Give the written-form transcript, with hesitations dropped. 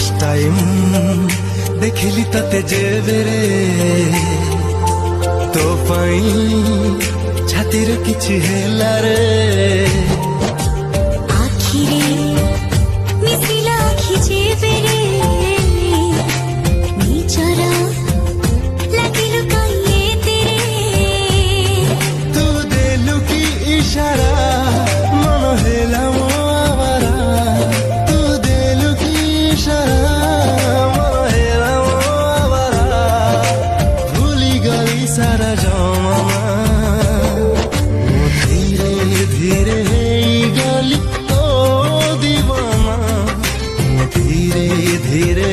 first time ଦେଖିଲି ତତେ ଯେବେରେ ତୋ ପାଇଁ ଛାତିରେ କିଛି ହେଲା ରେ आखिरे मिसिला आखि जेबेरे निचरा लागिलो काये तेरे तू देलु की इशारा मन हेला मो आवारा तू देलु की इशारा मन हेला मो आवारा भूली गई सारा जमाना मो धीरे धीरे गली तो दीवाना मो धीरे धीरे